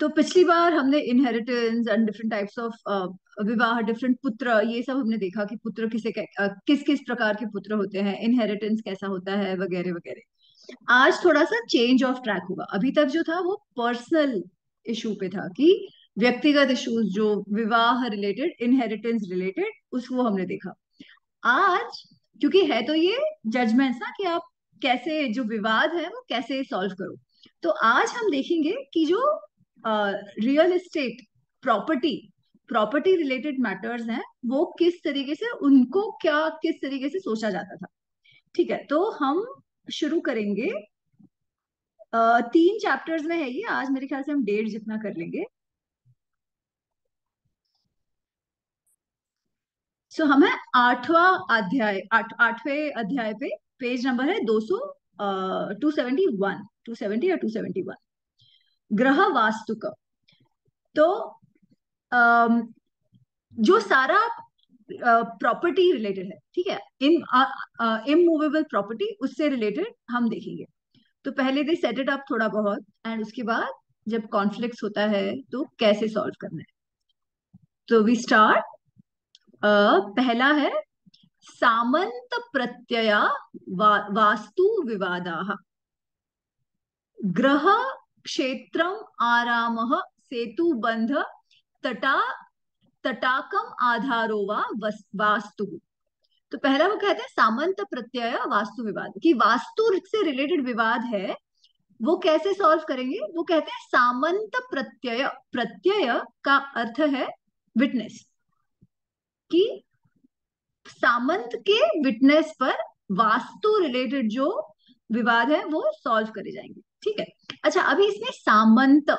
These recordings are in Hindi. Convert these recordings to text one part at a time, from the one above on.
तो पिछली बार हमने inheritance and different types of विवाह, डिफरेंट पुत्र, ये सब हमने देखा कि पुत्र किस किस प्रकार के पुत्र होते हैं, इनहेरिटेंस कैसा होता है, वगैरह वगैरह। आज थोड़ा सा चेंज ऑफ ट्रैक होगा। अभी तक जो था वो पर्सनल इशू पे था कि व्यक्तिगत इश्यूज जो विवाह रिलेटेड, इनहेरिटेंस रिलेटेड, उसको हमने देखा। आज क्योंकि है तो ये जजमेंट्स ना कि आप कैसे जो विवाद है वो कैसे सॉल्व करो। तो आज हम देखेंगे कि जो real estate, property property related matters हैं, वो किस तरीके से उनको क्या किस तरीके से सोचा जाता था। ठीक है, तो हम शुरू करेंगे। 3 चैप्टर्स में है ये। आज मेरे ख्याल से हम 1.5 जितना कर लेंगे। सो हम है 8वें अध्याय पे। पेज नंबर है 271, 270 या 271। ग्रह वास्तुक। तो अम, जो सारा प्रॉपर्टी रिलेटेड है, ठीक है, इन इमूवेबल प्रॉपर्टी, उससे रिलेटेड हम देखेंगे। तो पहले दे सेट इट अप थोड़ा बहुत, एंड उसके बाद जब कॉन्फ्लिक्ट होता है तो कैसे सॉल्व करना है। तो वी स्टार्ट। पहला है सामंत प्रत्यया वास्तु विवादाः। ग्रह क्षेत्रम आरामः सेतुबंध तटा तटाकम आधारो वा वास्तु। तो पहला वो कहते हैं सामंत प्रत्यय वास्तु विवाद, कि वास्तु से रिलेटेड विवाद है, वो कैसे सॉल्व करेंगे। वो कहते हैं सामंत प्रत्यय। प्रत्यय का अर्थ है विटनेस, कि सामंत के विटनेस पर वास्तु रिलेटेड जो विवाद है वो सॉल्व करे जाएंगे। ठीक है। अच्छा, अभी इसमें सामंत,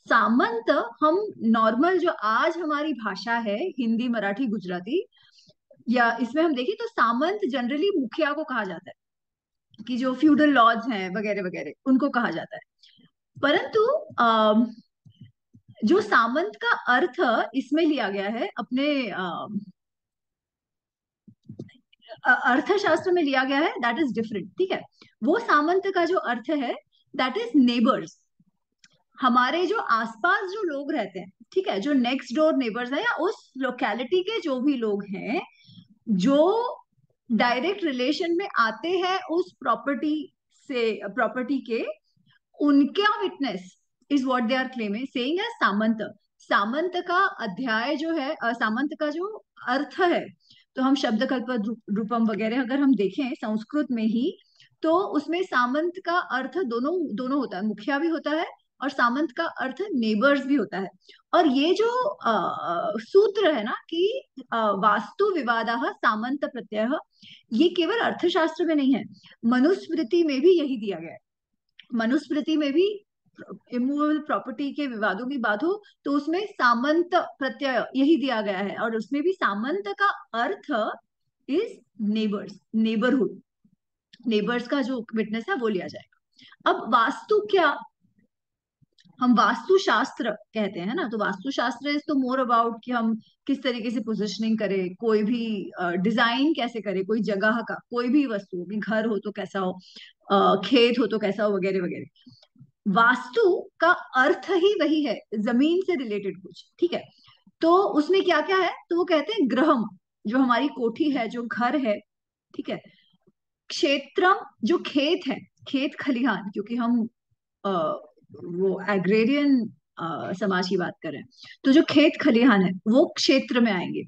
सामंत हम नॉर्मल जो आज हमारी भाषा है, हिंदी, मराठी, गुजराती, या इसमें हम देखें तो सामंत जनरली मुखिया को कहा जाता है, कि जो फ्यूडल लॉर्ड्स हैं वगैरह वगैरह, उनको कहा जाता है। परंतु जो सामंत का अर्थ इसमें लिया गया है, अपने अर्थशास्त्र में लिया गया है, दैट इज डिफरेंट। ठीक है। वो सामंत का जो अर्थ है, दैट इज नेबर्स। हमारे जो आसपास जो लोग रहते हैं, ठीक है, जो नेक्स्ट डोर नेबर्स है, या उस लोकेलिटी के जो भी लोग हैं, जो डायरेक्ट रिलेशन में आते हैं उस प्रॉपर्टी से, प्रॉपर्टी के, उनका witness is what they are claiming, saying है सामंत। सामंत का अध्याय जो है, सामंत का जो अर्थ है, तो हम शब्द कल्प रूपम वगैरह अगर हम देखें संस्कृत में ही, तो उसमें सामंत का अर्थ दोनों दोनों होता है, मुखिया भी होता है और सामंत का अर्थ नेबर्स भी होता है। और ये जो सूत्र है ना कि वास्तु विवादः सामंत प्रत्यय, ये केवल अर्थशास्त्र में नहीं है, मनुस्मृति में भी यही दिया गया है। मनुस्मृति में भी इमूवेबल प्रॉपर्टी के विवादों की बात हो तो उसमें सामंत प्रत्यय यही दिया गया है, और उसमें भी सामंत का earth is neighbours, neighbourhood, neighbours का जो विटनेस है वो लिया जाएगा। अब वास्तु क्या, हम वास्तु शास्त्र कहते हैं ना, तो वास्तु शास्त्र इज तो मोर अबाउट कि हम किस तरीके से पोजिशनिंग करें, कोई भी डिजाइन कैसे करें, कोई जगह का, कोई भी वस्तु हो, कि घर हो तो कैसा हो, खेत हो तो कैसा हो, वगैरह वगैरह। वास्तु का अर्थ ही वही है, जमीन से रिलेटेड कुछ। ठीक है। तो उसमें क्या क्या है, तो वो कहते हैं ग्रहम, जो हमारी कोठी है, जो घर है, ठीक है। क्षेत्रम, जो खेत है, खेत खलिहान, क्योंकि हम वो एग्रेरियन समाज की बात कर रहे हैं, तो जो खेत खलिहान है वो क्षेत्र में आएंगे।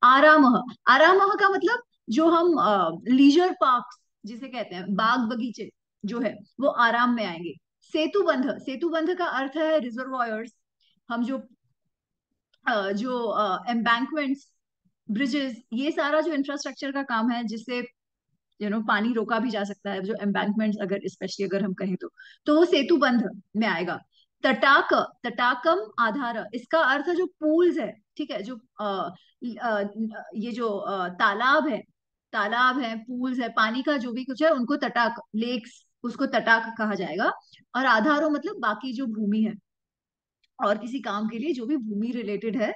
आरामः, आरामः का मतलब जो हम लीजर पार्क जिसे कहते हैं, बाग बगीचे जो है, वो आराम में आएंगे। सेतुबंध, सेतुबंध का अर्थ है रिजर्वॉयर्स। हम जो एम्बैंकमेंट्स, ब्रिजेस, ये सारा जो इंफ्रास्ट्रक्चर का काम है, जिससे पानी रोका भी जा सकता है, जो एम्बैंकमेंट्स, अगर स्पेशली अगर हम कहें तो वो सेतुबंध में आएगा। तटाक, तटाकम आधार, इसका अर्थ है जो पूल्स है, ठीक है, जो ये जो तालाब है, तालाब है, पूल्स है, पानी का जो भी कुछ है, उनको तटाक, लेक्स, उसको तटाक कहा जाएगा। और आधारो मतलब बाकी जो भूमि है, और किसी काम के लिए जो भी भूमि रिलेटेड है,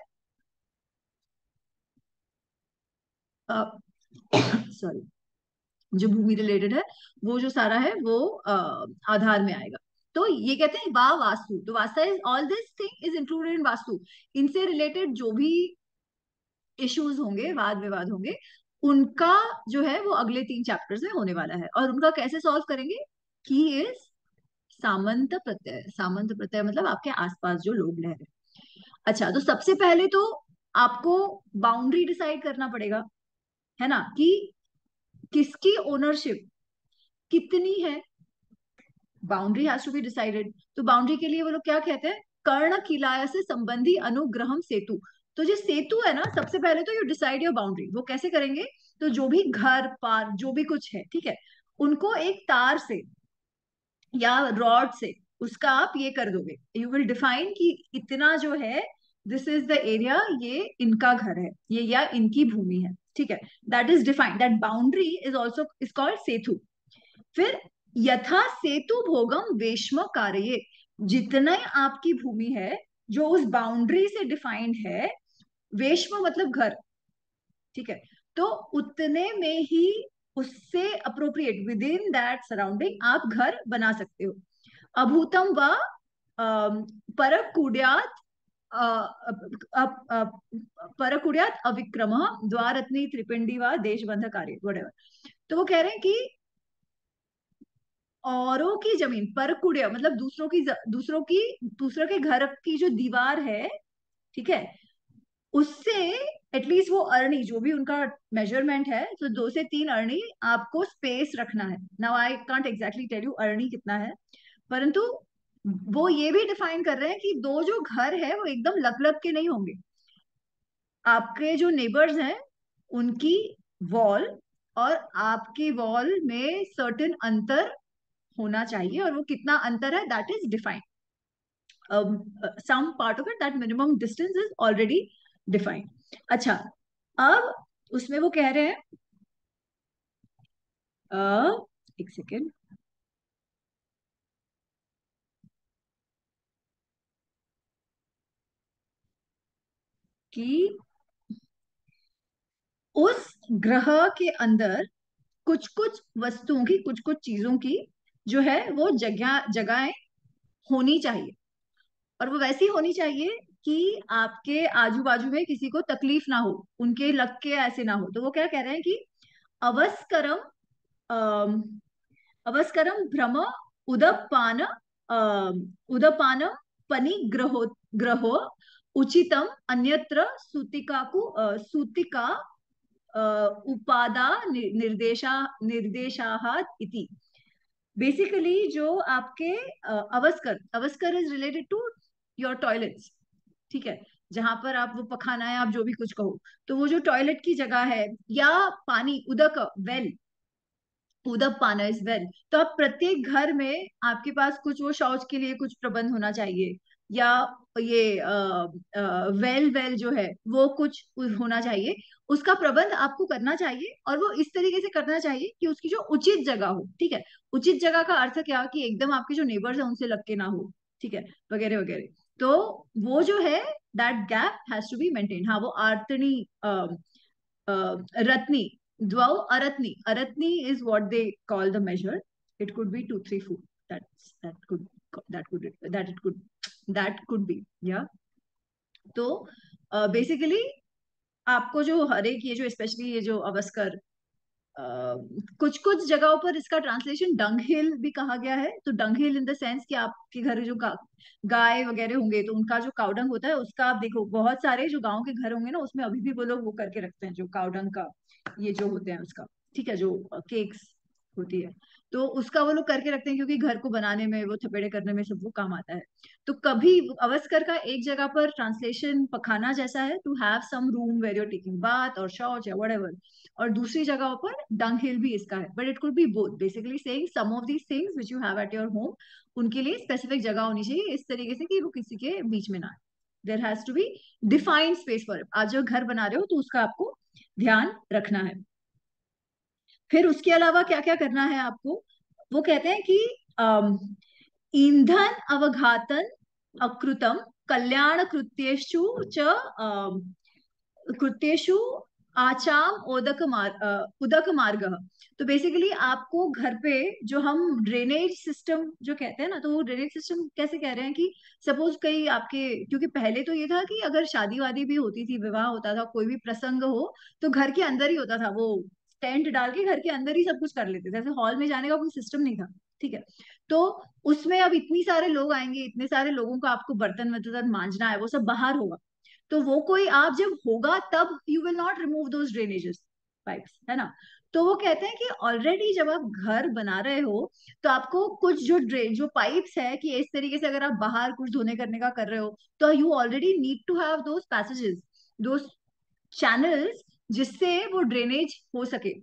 सॉरी, जो भूमि रिलेटेड है, वो जो सारा है वो आधार में आएगा। तो ये कहते हैं वा वास्तु। तो vastu is all this thing is included in vastu. इनसे रिलेटेड जो भी इश्यूज होंगे, वाद विवाद होंगे, उनका जो है वो अगले 3 चैप्टर्स में होने वाला है। और उनका कैसे सॉल्व करेंगे? की इज सामंत प्रत्यय। सामंत प्रत्यय मतलब आपके आसपास जो लोग रह रहे हैं। अच्छा, तो सबसे पहले तो आपको बाउंड्री डिसाइड करना पड़ेगा, है ना, कि किसकी ओनरशिप कितनी है। Boundary has to be decided. तो बाउंड्री के लिए वो लोग क्या कहते हैं? कर्ण किलाय से संबंधी अनुग्रहम सेतु। तो जो सेतु है ना, सबसे पहले तो यू डिसाइड योर बाउंड्री। वो कैसे करेंगे? तो जो भी घर पार जो भी कुछ है, ठीक है, उनको एक तार से या रॉड से उसका आप ये कर दोगे। यू विल डिफाइन कि इतना जो है, दिस इज द एरिया, ये इनका घर है, ये या इनकी भूमि है, ठीक है। That is defined, that boundary is also is called सेतु। फिर यथा सेतु भोगम वेश्म कार्य। जितने आपकी भूमि है जो उस बाउंड्री से डिफाइंड है, वेश्म मतलब घर, ठीक है, तो उतने में ही, उससे appropriate with in that surrounding आप घर बना सकते हो। अभूतम व परकुड्यात परकुड्यात अविक्रम द्वारत्नी त्रिपिंडी व देशबंध कार्य whatever। तो वो कह रहे हैं कि औरों की जमीन, परकुड्य मतलब दूसरों के घर की जो दीवार है, ठीक है, उससे एटलीस्ट वो अरणी जो भी उनका मेजरमेंट है, तो 2 से 3 अरणी आपको स्पेस रखना है। Now I can't exactly tell you अरणी कितना है, परंतु वो ये भी डिफाइन कर रहे हैं कि दो जो घर है वो एकदम लग लग के नहीं होंगे। आपके जो नेबर्स हैं उनकी वॉल और आपकी वॉल में सर्टेन अंतर होना चाहिए, और वो कितना अंतर है that is defined. some part of it, that minimum distance is already defined। अच्छा, अब उसमें वो कह रहे हैं, एक सेकेंड, कि उस ग्रह के अंदर कुछ कुछ वस्तुओं की, कुछ कुछ चीजों की जो है वो जगह जगहें होनी चाहिए, और वो वैसी होनी चाहिए कि आपके आजू बाजू में किसी को तकलीफ ना हो, उनके लग के ऐसे ना हो। तो वो क्या कह रहे हैं कि अवस्करम अवस्करम भ्रम उदपान उदपान पनिग्रहो ग्रहो उचितम अन्यत्र सूतिका अ, उपादा निर्देशाहात इति। बेसिकली जो आपके अवस्कर, अवस्कर is related to your toilets, ठीक है, जहां पर आप वो पखाना है, आप जो भी कुछ कहो, तो वो जो टॉयलेट की जगह है, या पानी उदक वेल, उदक पाना इज वेल, तो आप प्रत्येक घर में आपके पास कुछ वो शौच के लिए कुछ प्रबंध होना चाहिए, या ये वेल वेल जो है वो कुछ होना चाहिए। उसका प्रबंध आपको करना चाहिए, और वो इस तरीके से करना चाहिए कि उसकी जो उचित जगह हो, ठीक है। उचित जगह का अर्थ क्या, कि एकदम आपके जो नेबर्स है उनसे लग के ना हो, ठीक है, वगैरह वगैरह। तो वो जो है, that gap has to be maintain. हाँ, वो आर्तनी रत्नी द्वौ अरत्नी, अरत्नी is what they call the measure। it could be 2 3 4, that it could that could be, yeah। तो बेसिकली आपको जो हर एक ये जो स्पेशली ये जो अवस्कर, कुछ कुछ जगहों पर इसका ट्रांसलेशन डंगहिल भी कहा गया है। तो डंगहिल इन द सेंस कि आपके घर जो गाय वगैरह होंगे, तो उनका जो काउडंग होता है उसका, आप देखो बहुत सारे जो गांव के घर होंगे ना, उसमें अभी भी वो लोग वो करके रखते हैं जो काउडंग का ये जो होते हैं उसका, ठीक है, जो केक्स होती है, तो उसका वो लोग करके रखते हैं, क्योंकि घर को बनाने में, वो थपेड़े करने में सब वो काम आता है। तो कभी अवस्कर का एक जगह पर ट्रांसलेशन पखाना जैसा है, to have some room where you're taking bath और शौच या व्हाटएवर, और दूसरी जगह पर डंग हिल भी इसका है। But it could be both, basically saying some of these things which you have at your home, उनके लिए स्पेसिफिक जगह होनी चाहिए, इस तरीके से कि वो किसी के बीच में ना आए। There has to be defined space for it. आज जो घर बना रहे हो तो उसका आपको ध्यान रखना है। फिर उसके अलावा क्या क्या करना है आपको? वो कहते हैं कि ईंधन अवघातन अकृतम कल्याण कृत्येषु च कृत्येषु आचाम उदक मार्ग। तो बेसिकली आपको घर पे जो हम ड्रेनेज सिस्टम जो कहते हैं ना, तो वो ड्रेनेज सिस्टम कैसे कह रहे हैं कि सपोज कहीं आपके, क्योंकि पहले तो ये था कि अगर शादी वादी भी होती थी, विवाह होता था, कोई भी प्रसंग हो, तो घर के अंदर ही होता था, वो टेंट डाल के घर के अंदर ही सब कुछ कर लेते थे, ऐसे हॉल में जाने का कोई सिस्टम नहीं था। ठीक है। तो उसमें अब इतनी सारे लोग आएंगे, इतने सारे लोगों को आपको बर्तन वर्तन मांजना है, वो सब बाहर होगा। तो वो कोई आप जब होगा तब you will not remove those drainages pipes, है ना। तो वो कहते हैं कि ऑलरेडी जब आप घर बना रहे हो, तो आपको कुछ जो ड्रेन जो पाइप्स है, कि इस तरीके से अगर आप बाहर कुछ धोने करने का कर रहे हो, तो you already need to have those passages, those channels, जिससे वो ड्रेनेज हो सके।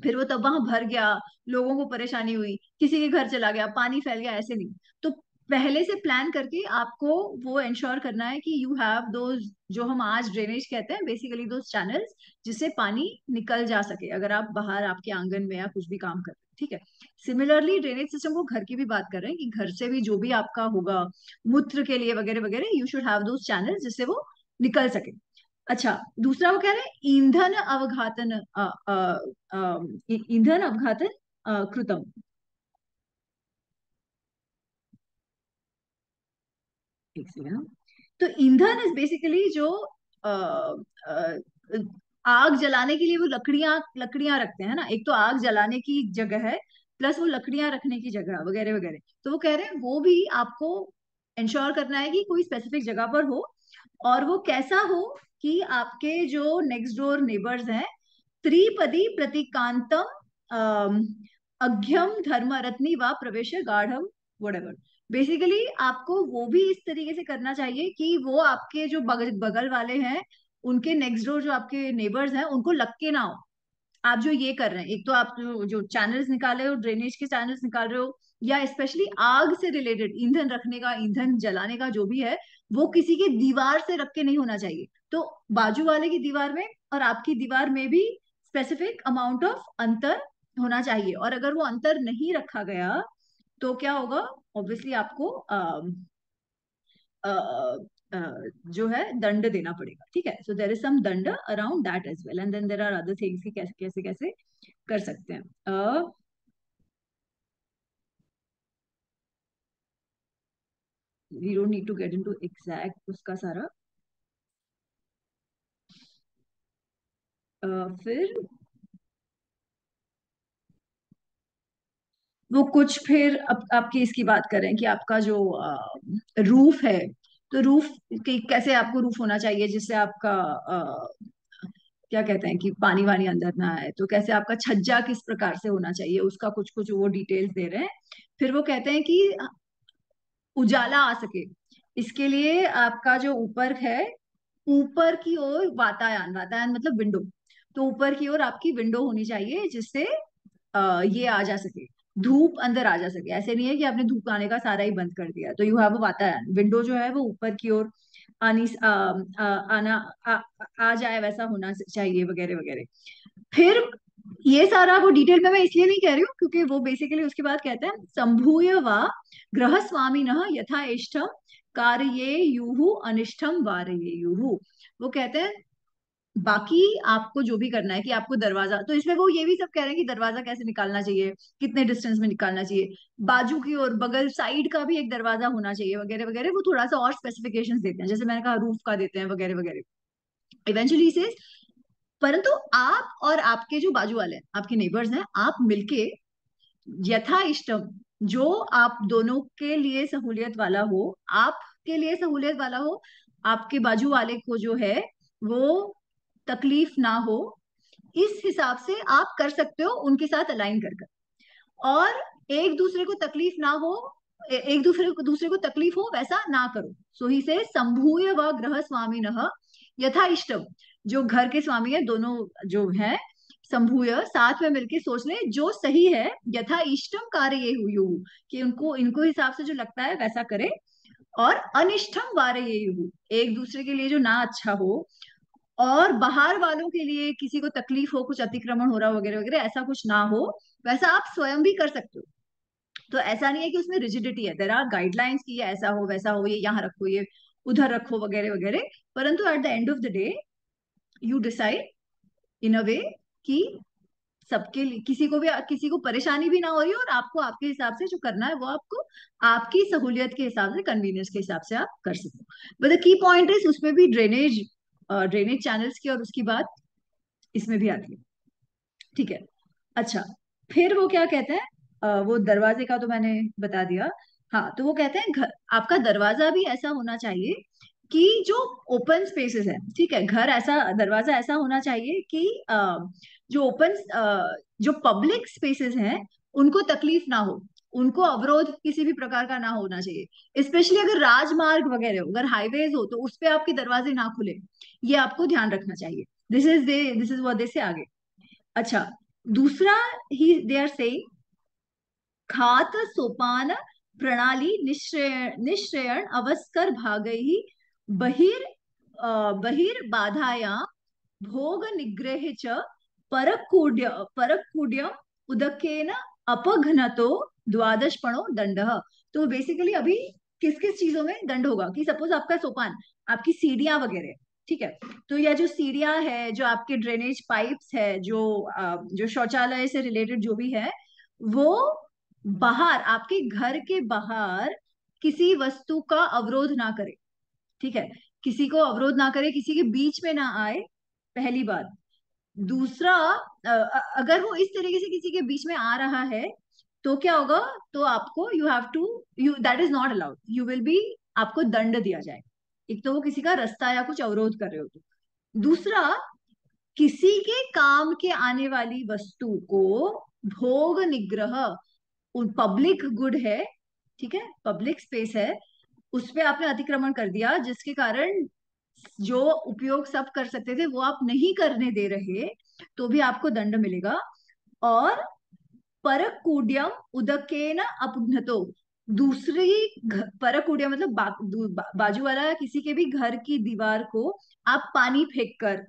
फिर वो तब वहां भर गया, लोगों को परेशानी हुई, किसी के घर चला गया, पानी फैल गया, ऐसे नहीं। तो पहले से प्लान करके आपको वो इंश्योर करना है कि यू हैव दोज, जो हम आज ड्रेनेज कहते हैं, बेसिकली दोज चैनल्स, जिससे पानी निकल जा सके अगर आप बाहर आपके आंगन में या कुछ भी काम कर रहे हैं। ठीक है। सिमिलरली ड्रेनेज सिस्टम को घर की भी बात कर रहे हैं, कि घर से भी जो भी आपका होगा मूत्र के लिए वगैरह वगैरह, you should have those channels जिससे वो निकल सके। अच्छा, दूसरा वो कह रहे हैं ईंधन अवघातन, ईंधन अवघातन कृतम। एक सेकंड हाँ। तो ईंधन इज बेसिकली जो अ, अ, आग जलाने के लिए वो लकड़ियां लकड़ियां रखते हैं ना, एक तो आग जलाने की जगह है, प्लस वो लकड़ियां रखने की जगह वगैरह वगैरह। तो वो कह रहे हैं वो भी आपको इंश्योर करना है कि कोई स्पेसिफिक जगह पर हो, और वो कैसा हो कि आपके जो नेक्स्ट डोर नेबर्स हैं, त्रिपदी प्रतीकांतम अम, अघ्यम धर्म रत्नी व प्रवेश गाढ़म वडेवर। बेसिकली आपको वो भी इस तरीके से करना चाहिए कि वो आपके जो बगल बगल वाले हैं, उनके नेक्स्ट डोर जो आपके नेबर्स हैं, उनको लग के ना हो। आप जो ये कर रहे हैं, एक तो आप जो चैनल्स निकाले हो, ड्रेनेज के चैनल्स निकाल रहे हो, या स्पेशली आग से रिलेटेड ईंधन रखने का, ईंधन जलाने का जो भी है, वो किसी के दीवार से रख के नहीं होना चाहिए। तो बाजू वाले की दीवार में और आपकी दीवार में भी स्पेसिफिक अमाउंट ऑफ अंतर होना चाहिए, और अगर वो अंतर नहीं रखा गया तो क्या होगा, ऑब्वियसली आपको अ, अ, जो है दंड देना पड़ेगा। ठीक है। सो देर इज सम दंड around that as well, and then there are other things कि कैसे कैसे कैसे कर सकते हैं। We don't need to get into exact उसका सारा। फिर वो कुछ फिर अब आपकी इसकी बात करें कि आपका जो रूफ है, तो रूफ कैसे आपको रूफ होना चाहिए जिससे आपका क्या कहते हैं कि पानी वानी अंदर ना आए, तो कैसे आपका छज्जा किस प्रकार से होना चाहिए, उसका कुछ कुछ वो डिटेल्स दे रहे हैं। फिर वो कहते हैं कि उजाला आ सके, इसके लिए आपका जो ऊपर है, ऊपर की ओर वातायन, वातायन मतलब विंडो, तो ऊपर की ओर आपकी विंडो होनी चाहिए जिससे ये आ जा सके, धूप अंदर आ जा सके। ऐसे नहीं है कि आपने धूप आने का सारा ही बंद कर दिया, तो यू हैव वातायन, विंडो जो है वो ऊपर की ओर आनी आना आ जाए, वैसा होना चाहिए वगैरह वगैरह। फिर ये सारा वो डिटेल में मैं इसलिए नहीं कह रही हूँ, क्योंकि वो बेसिकली उसके बाद कहते हैं संभूय वा गृह स्वामी यथा इष्टम कार्ये युहु अनिष्टम वारये युहु। वो कहते हैं बाकी आपको जो भी करना है, कि आपको दरवाजा, तो इसमें वो ये भी सब कह रहे हैं कि दरवाजा कैसे निकालना चाहिए, कितने डिस्टेंस में निकालना चाहिए, बाजू की और बगल साइड का भी एक दरवाजा होना चाहिए वगैरह वगैरह। वो थोड़ा सा और स्पेसिफिकेशंस देते हैं, जैसे मैंने कहा रूफ का देते हैं वगैरह वगैरह। इवेंचुअली से, परंतु आप और आपके जो बाजू वाले हैं, आपके नेबर्स हैं, आप मिलके यथा इष्टम, जो आप दोनों के लिए सहूलियत वाला हो, आपके लिए सहूलियत वाला हो, आपके बाजू वाले को जो है वो तकलीफ ना हो, इस हिसाब से आप कर सकते हो उनके साथ अलाइन कर कर। और एक दूसरे को तकलीफ ना हो, एक दूसरे को तकलीफ हो वैसा ना करो। सो ही से संभूय व ग्रह स्वामी यथा इष्टम, जो घर के स्वामी है दोनों जो है, संभूय साथ में मिलके सोच ले जो सही है, यथा इष्टम कार्य ये हुई, कि उनको इनको हिसाब से जो लगता है वैसा करे। और अनिष्टम वारे ये, एक दूसरे के लिए जो ना अच्छा हो, और बाहर वालों के लिए किसी को तकलीफ हो, कुछ अतिक्रमण हो रहा हो वगैरह वगैरह, ऐसा कुछ ना हो, वैसा आप स्वयं भी कर सकते हो। तो ऐसा नहीं है कि उसमें रिजिडिटी है, देर आर गाइडलाइंस कि ये ऐसा हो वैसा हो, ये यहाँ रखो, ये उधर रखो वगैरह वगैरह। परंतु at the end of the day you decide in a way कि सबके लिए, किसी को परेशानी भी ना हो रही है, और आपको आपके हिसाब से जो करना है वो आपको आपकी सहूलियत के हिसाब से, कन्वीनियंस के हिसाब से आप कर सकते हो। But the key point is, उसमें भी ड्रेनेज चैनल्स की और उसकी बात इसमें भी आती है। ठीक है। अच्छा, फिर वो क्या कहते हैं, वो दरवाजे का तो मैंने बता दिया। हाँ, तो वो कहते हैं घर, आपका दरवाजा भी ऐसा होना चाहिए कि जो ओपन स्पेसेस है, ठीक है, घर ऐसा, दरवाजा ऐसा होना चाहिए कि जो ओपन जो पब्लिक स्पेसेस हैं उनको तकलीफ ना हो, उनको अवरोध किसी भी प्रकार का ना होना चाहिए। स्पेशली अगर राजमार्ग वगैरह हो, अगर हाईवेज हो, तो उस पे आपके दरवाजे ना खुले, ये आपको ध्यान रखना चाहिए। दिस इज व्हाट दे से आगे। अच्छा, दूसरा ही दे आर सेइंग, खात सोपान प्रणाली निश्चयन अवस्कर भागैः बहिर बहिर्बाधायां भोग निग्रहे च परकूड्यम उदकेन अपघ्नतो द्वादशपणो दंडः। तो बेसिकली अभी किस किस चीजों में दंड होगा, कि सपोज आपका सोपान, आपकी सीढ़ियां वगैरह, ठीक है, तो यह जो सीढ़ियां है, जो आपके ड्रेनेज पाइप्स है, जो शौचालय से रिलेटेड जो भी है, वो बाहर, आपके घर के बाहर किसी वस्तु का अवरोध ना करे। ठीक है, किसी को अवरोध ना करे, किसी के बीच में ना आए, पहली बात। दूसरा, अगर वो इस तरीके से किसी के बीच में आ रहा है, तो क्या होगा, तो आपको you have to, you that is not allowed, you will be, आपको दंड दिया जाए। एक तो वो किसी का रास्ता या कुछ अवरोध कर रहे हो तो। दूसरा, किसी के काम के आने वाली वस्तु को भोग निग्रह, पब्लिक गुड है, ठीक है, पब्लिक स्पेस है, उस पे आपने अतिक्रमण कर दिया, जिसके कारण जो उपयोग सब कर सकते थे वो आप नहीं करने दे रहे, तो भी आपको दंड मिलेगा। और परकूड्यम उदकेन अपघ्नतो, परकूड्यम मतलब बाजू वाला या किसी के भी घर की दीवार को आप पानी फेंक कर,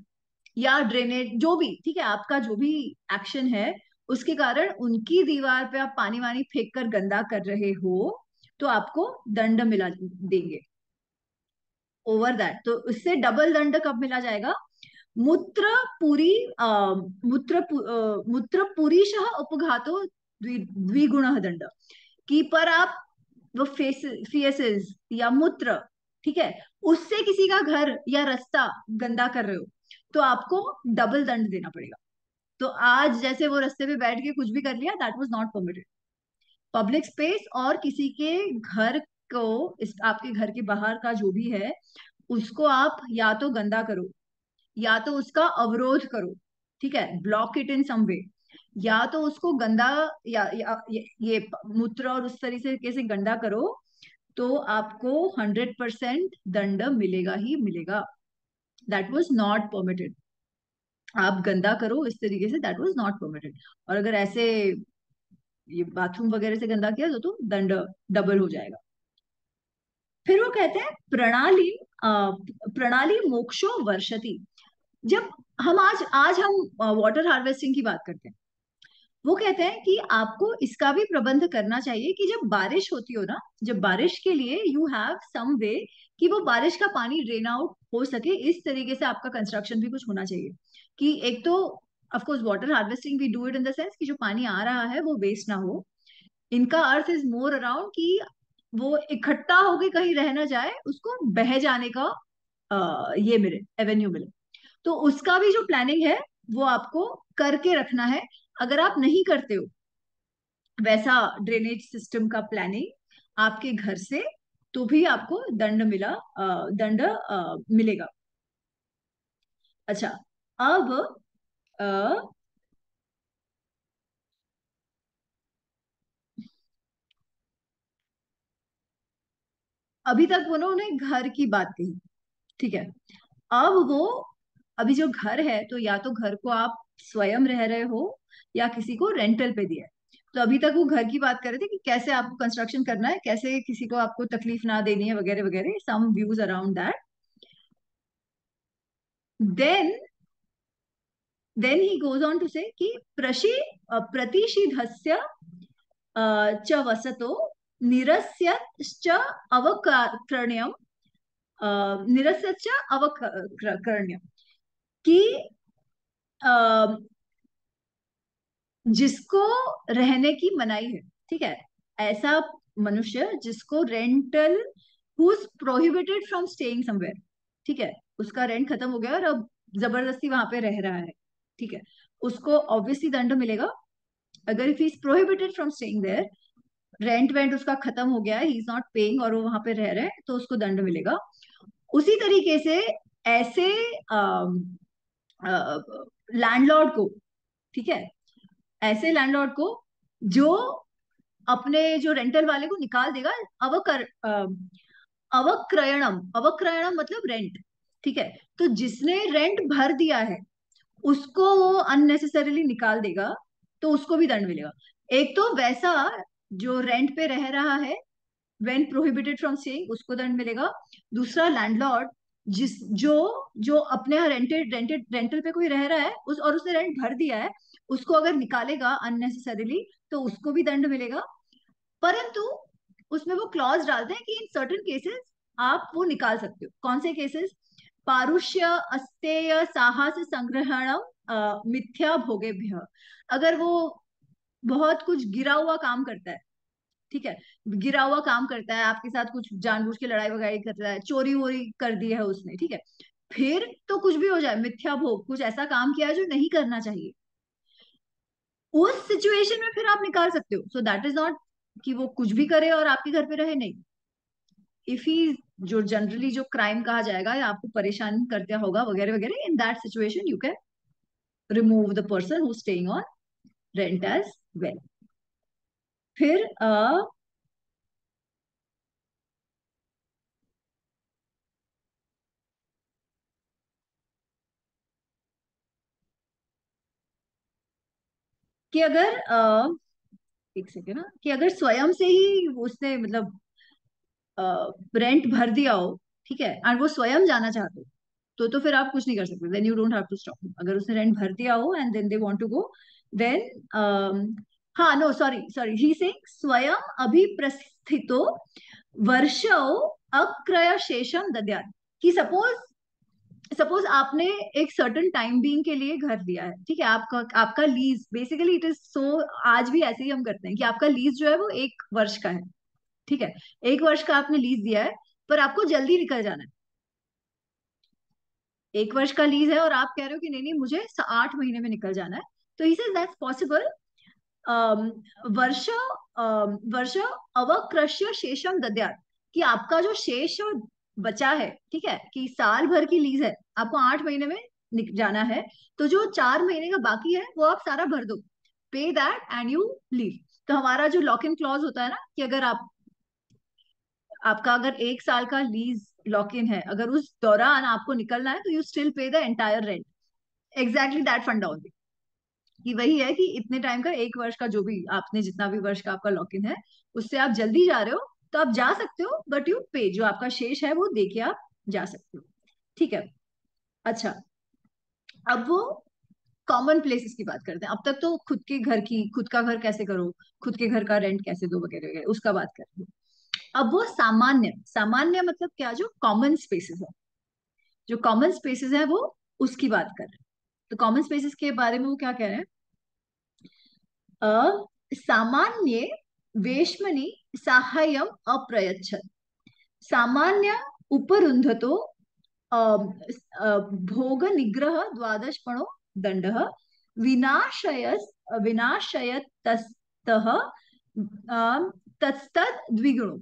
या ड्रेनेज जो भी, ठीक है, आपका जो भी एक्शन है, उसके कारण उनकी दीवार पे आप पानी वानी फेंक कर गंदा कर रहे हो, तो आपको दंड मिला देंगे ओवर दैट। तो इससे डबल दंड कब मिला जाएगा, मूत्र पूरी मूत्र पुरीशः उपघातो द्विगुण दंड, की पर आप वो फेसेस या मूत्र, ठीक है, उससे किसी का घर या रास्ता गंदा कर रहे हो, तो आपको डबल दंड देना पड़ेगा। तो आज जैसे वो रास्ते पे बैठ के कुछ भी कर लिया, that was not permitted. Public space और किसी के घर को, इस आपके घर के बाहर का जो भी है, उसको आप या तो गंदा करो, या तो उसका अवरोध करो, ठीक है, ब्लॉक इट इन सम वे, या तो उसको गंदा, या ये मूत्र और उस तरीके से गंदा करो, तो आपको 100% दंड मिलेगा ही मिलेगा। That was not permitted. आप गंदा करो इस तरीके से, दैट वॉज नॉट परमिटेड। और अगर ऐसे ये बाथरूम वगैरह से गंदा किया तो दंड डबल हो जाएगा। फिर वो कहते हैं प्रणाली, प्रणाली मोक्षो वर्षति। जब हम आज हम वाटर हार्वेस्टिंग की बात करते हैं, वो कहते हैं कि आपको इसका भी प्रबंध करना चाहिए कि जब बारिश होती हो ना, जब बारिश के लिए यू हैव सम वे कि वो बारिश का पानी ड्रेन आउट हो सके, इस तरीके से आपका कंस्ट्रक्शन भी कुछ होना चाहिए। कि एक तो of course water harvesting we do it in the sense कि जो पानी आ रहा है वो वेस्ट ना हो। इनका अर्थ इज मोर अराउंड कि वो इकट्ठा होके कहीं रह ना जाए, उसको बह जाने का ये मिले, एवेन्यू मिले। तो उसका भी जो प्लानिंग है वो आपको करके रखना है। अगर आप नहीं करते हो वैसा ड्रेनेज सिस्टम का प्लानिंग आपके घर से, तो भी आपको दंड मिलेगा। अच्छा, अब अ, अभी तक उन्होंने घर की बात कही, ठीक है। अब वो, अभी जो घर है, तो या तो घर को आप स्वयं रह रहे हो या किसी को रेंटल पे दिया है। तो अभी तक वो घर की बात कर रहे थे कि कैसे आपको कंस्ट्रक्शन करना है, कैसे किसी को आपको तकलीफ ना देनी है, वगैरह वगैरह, some views around that. Then then he goes on to say कि प्रतिषिधस्य च वसतो निरस्यश्च अवकरणीयम, निरस्यश्च अवकरणीयम, कि जिसको रहने की मनाही है, ठीक है, ऐसा मनुष्य जिसको rental, who is prohibited from staying somewhere, ठीक है, उसका रेंट खत्म हो गया और अब जबरदस्ती वहां पे रह रहा है, ठीक है, उसको ऑब्वियसली दंड मिलेगा। अगर if is prohibited from staying there, rent went उसका खत्म हो गया है, ही इज नॉट पेइंग और वो वहां पे रह रहे हैं, तो उसको दंड मिलेगा। उसी तरीके से ऐसे लैंडलॉर्ड को, ठीक है, ऐसे लैंडलॉर्ड को जो अपने जो रेंटल वाले को निकाल देगा, अवकर अवक्रयणम, अवक्रयणम मतलब रेंट, ठीक है, तो जिसने रेंट भर दिया है उसको वो अननेसेसरीली निकाल देगा, तो उसको भी दंड मिलेगा। एक तो वैसा जो रेंट पे रह रहा है, व्हेन प्रोहिबिटेड फ्रॉम स्टेइंग, उसको दंड मिलेगा। दूसरा लैंडलॉर्ड, जिस जो जो अपने यहाँ रेंटेड रेंटेड रेंटल पे कोई रह रहा है उस और उसने रेंट भर दिया है, उसको अगर निकालेगा अननेसेसरीली तो उसको भी दंड मिलेगा। परंतु उसमें वो क्लॉज डालते हैं कि इन सर्टेन केसेस आप वो निकाल सकते हो। कौन से केसेस? पारुष्य अस्तेय साहस संग्रहणम मिथ्या भोगेभ्य। अगर वो बहुत कुछ गिरा हुआ काम करता है, ठीक है, गिरा हुआ काम करता है, आपके साथ कुछ जानबूझ के लड़ाई वगैरह करता है, चोरी वोरी कर दी है उसने, ठीक है, फिर तो कुछ भी हो जाए, मिथ्या भोग, कुछ ऐसा काम किया है जो नहीं करना चाहिए, उस सिचुएशन में फिर आप निकाल सकते हो। सो दैट इज नॉट कि वो कुछ भी करे और आपके घर पे रहे, नहीं। इफ ही, जो जनरली जो क्राइम कहा जाएगा या आपको परेशान करता होगा वगैरह वगैरह, in that situation you can remove the person who staying on rent as well. फिर कि अगर एक सेकेंड ना, कि अगर स्वयं से ही उसने मतलब रेंट भर दिया हो, ठीक है, और वो स्वयं जाना चाहते हो, तो फिर आप कुछ नहीं कर सकते, then you don't have to stop. अगर उसने रेंट भर दिया हो and then they want to go, then हाँ, no, sorry sorry, he saying स्वयं अभिप्रस्थितो वर्षौ अक्रय शेषम दद्यात्। कि सपोज, सपोज आपने एक सर्टन टाइम बीइंग के लिए घर लिया है, ठीक है, आपका आपका lease, basically it is so, आज भी ऐसे ही हम करते हैं कि आपका लीज जो है वो 1 वर्ष का है, ठीक है, 1 वर्ष का आपने लीज दिया है, पर आपको जल्दी निकल जाना है। 1 वर्ष का लीज है और आप कह रहे हो कि नहीं नहीं मुझे 8 महीने में निकल जाना है, तो ही सेज दैट्स पॉसिबल। वर्ष वर्ष अवक्रश्य शेषम दद्यात्। कि आपका जो शेष बचा है, ठीक है, कि साल भर की लीज है, आपको 8 महीने में जाना है, तो जो 4 महीने का बाकी है वो आप सारा भर दो, पे दैट एंड यू लीव। तो हमारा जो लॉक इन क्लॉज होता है ना, कि अगर आप, आपका अगर 1 साल का लीज लॉक इन है, अगर उस दौरान आपको निकलना है तो यू स्टिल पे the entire rent. Exactly that फंडा ओनली, कि वही है कि इतने टाइम का, 1 वर्ष का, जो भी आपने जितना भी वर्ष का आपका लॉक इन है, उससे आप जल्दी जा रहे हो तो आप जा सकते हो, बट यू पे, जो आपका शेष है वो दे के आप जा सकते हो, ठीक है। अच्छा, अब वो कॉमन प्लेसेस की बात करते हैं। अब तक तो खुद के घर की, खुद का घर कैसे करो, खुद के घर का रेंट कैसे दो वगैरह वगैरह, उसका बात करते हैं। अब वो सामान्य, सामान्य मतलब क्या, जो कॉमन स्पेसेस है, जो कॉमन स्पेसेस है वो, उसकी बात कर रहे हैं। तो कॉमन स्पेसेस के बारे में वो क्या कह रहे हैं? सामान्य वेश्मनि साहाय्यम अप्रयच्छत्। सामान्य उपरुन्धतो भोग निग्रह द्वादशपणो दंडः विनाशयस् विनाशयतस्तः तत्तद् द्विगुणो।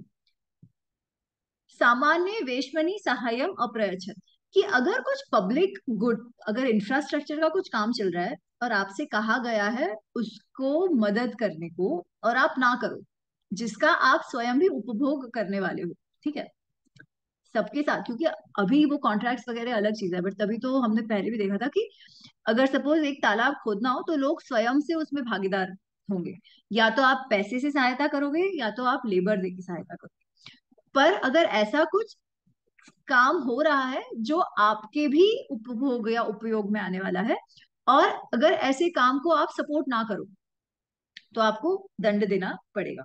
सामान्य वेश्मनि सहायम अप्रयच्छत्। कि अगर कुछ पब्लिक गुड, अगर इंफ्रास्ट्रक्चर का कुछ काम चल रहा है और आपसे कहा गया है उसको मदद करने को, और आप ना करो, जिसका आप स्वयं भी उपभोग करने वाले हो, ठीक है, सबके साथ, क्योंकि अभी वो कॉन्ट्रैक्ट्स वगैरह अलग चीज है, बट तभी तो हमने पहले भी देखा था कि अगर सपोज एक तालाब खोदना हो तो लोग स्वयं से उसमें भागीदार होंगे, या तो आप पैसे से सहायता करोगे या तो आप लेबर दे के सहायता करोगे। पर अगर ऐसा कुछ काम हो रहा है जो आपके भी उपभोग या उपयोग में आने वाला है, और अगर ऐसे काम को आप सपोर्ट ना करो तो आपको दंड देना पड़ेगा।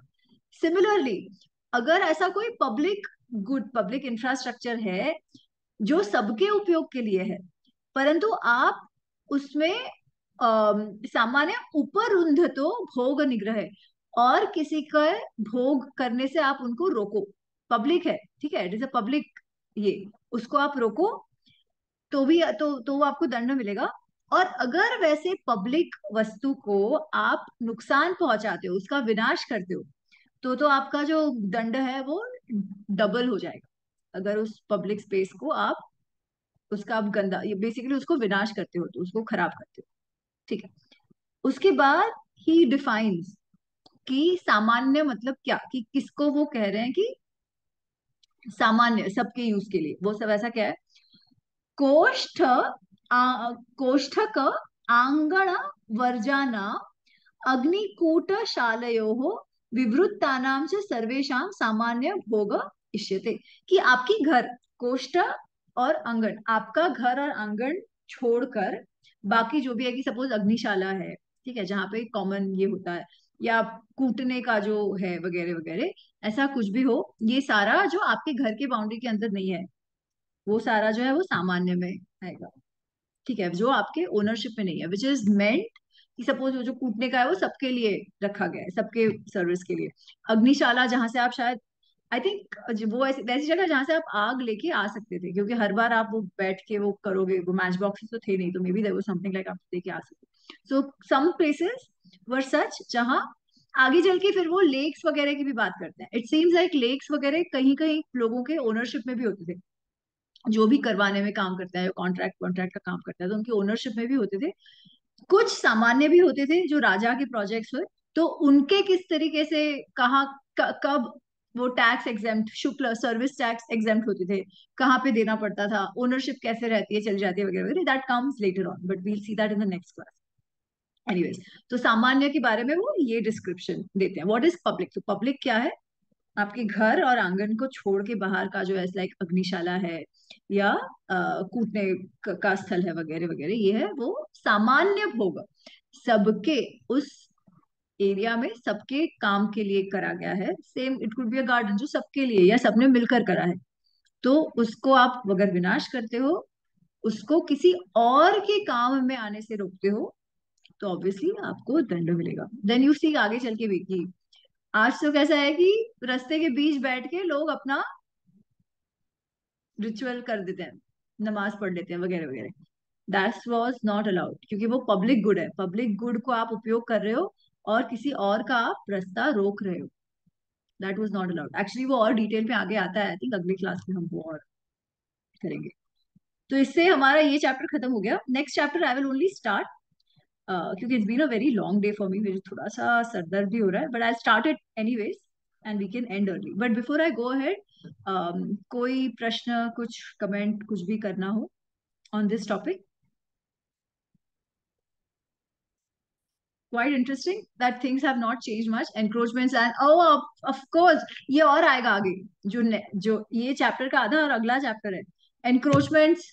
सिमिलरली, अगर ऐसा कोई पब्लिक गुड, पब्लिक इंफ्रास्ट्रक्चर है जो सबके उपयोग के लिए है, परंतु आप उसमें सामान्य उपरुंध तो भोग निग्रह, और किसी का भोग करने से आप उनको रोको, पब्लिक है, ठीक है, इट इज अ पब्लिक, ये उसको आप रोको तो भी तो वो आपको दंड मिलेगा। और अगर वैसे पब्लिक वस्तु को आप नुकसान पहुंचाते हो, उसका विनाश करते हो, तो आपका जो दंड है वो डबल हो जाएगा। अगर उस पब्लिक स्पेस को आप, उसका आप गंदा, ये बेसिकली उसको विनाश करते हो, तो उसको खराब करते हो, ठीक है। उसके बाद ही डिफाइंस कि सामान्य मतलब क्या, कि किसको वो कह रहे हैं कि सामान्य सबके यूज के लिए, वो सब ऐसा क्या है। कोष्ठ कोष्ठक आंगण वर्जाना अग्निकूटशालयोः विवृत्तानां च सर्वेषां सामान्य भोग इष्यते। कि आपकी घर, कोष्ठ और आंगन, आपका घर और आंगन छोड़कर बाकी जो भी है, कि सपोज अग्निशाला है, ठीक है, जहाँ पे कॉमन ये होता है, या कूटने का जो है वगैरह वगैरह, ऐसा कुछ भी हो, ये सारा जो आपके घर के बाउंड्री के अंदर नहीं है, वो सारा जो है वो सामान्य में आएगा, ठीक है, जो आपके ओनरशिप में नहीं है, विच इज मेंट कि सपोज वो जो कूटने का है वो सबके लिए रखा गया है, सबके सर्विस के लिए। अग्निशाला जहां से आप शायद, आई थिंक वो ऐसी वैसी जगह जहां से आप आग लेके आ सकते थे, क्योंकि हर बार आप वो बैठ के वो करोगे, वो मैच बॉक्सेस तो थे नहीं, तो maybe there was something like आप लेके आ सकते। सो सम प्लेसेस वर सच जहां आगे चल के फिर वो लेक्स वगैरह की भी बात करते हैं, इट सीम्स लाइक लेक्स वगैरह कहीं कहीं लोगों के ओनरशिप में भी होते थे, जो भी करवाने में काम करता है, कॉन्ट्रैक्ट कॉन्ट्रैक्ट का काम करता है, तो उनकी ओनरशिप में भी होते थे। कुछ सामान्य भी होते थे जो राजा के प्रोजेक्ट्स हुए, तो उनके किस तरीके से, कहाँ कब वो टैक्स एग्जेम्प्ट, शुक्ल सर्विस टैक्स एग्जेम्प्ट होते थे, कहाँ पे देना पड़ता था, ओनरशिप कैसे रहती है, चली जाती है वगैरह वगैरह, that comes later on, but we'll see that in the next class. Anyways, तो सामान्य के बारे में वो ये डिस्क्रिप्शन देते हैं। व्हाट इज पब्लिक, तो पब्लिक क्या है, आपके घर और आंगन को छोड़ के बाहर का जो है, लाइक अग्निशाला है, या कूटने का स्थल है वगैरह वगैरह, ये है वो सामान्य भोग, सबके उस एरिया में सबके काम के लिए करा गया है। Same it could be a garden जो सबके लिए या सबने मिलकर करा है, तो उसको आप अगर विनाश करते हो, उसको किसी और के काम में आने से रोकते हो, तो ऑब्वियसली आपको दंड मिलेगा। देन यू सी आगे चल के भी कि आज तो कैसा है कि रास्ते के बीच बैठ के लोग अपना रिचुअल कर देते हैं, नमाज पढ़ लेते हैं वगैरह वगैरह। दैट वाज नॉट अलाउड, क्योंकि वो पब्लिक गुड है, पब्लिक गुड को आप उपयोग कर रहे हो और किसी और का आप रास्ता रोक रहे हो। That was not allowed actually. वो और डिटेल पे आगे आता है, आई थिंक अगली क्लास में हम वो और करेंगे। तो इससे हमारा ये चैप्टर खत्म हो गया। Next chapter I will only start, क्योंकि it's been a very long day for me, मुझे थोड़ा सा सरदर्द भी हो रहा है, but I start it anyways and we can end early. But before I go ahead, कोई प्रश्न, कुछ कमेंट, कुछ भी करना हो on this topic? Quite interesting that things have not changed much. Encroachments and of course ये और आएगा आगे, जो ये चैप्टर का आधा और अगला चैप्टर है, एनक्रोचमेंट्स,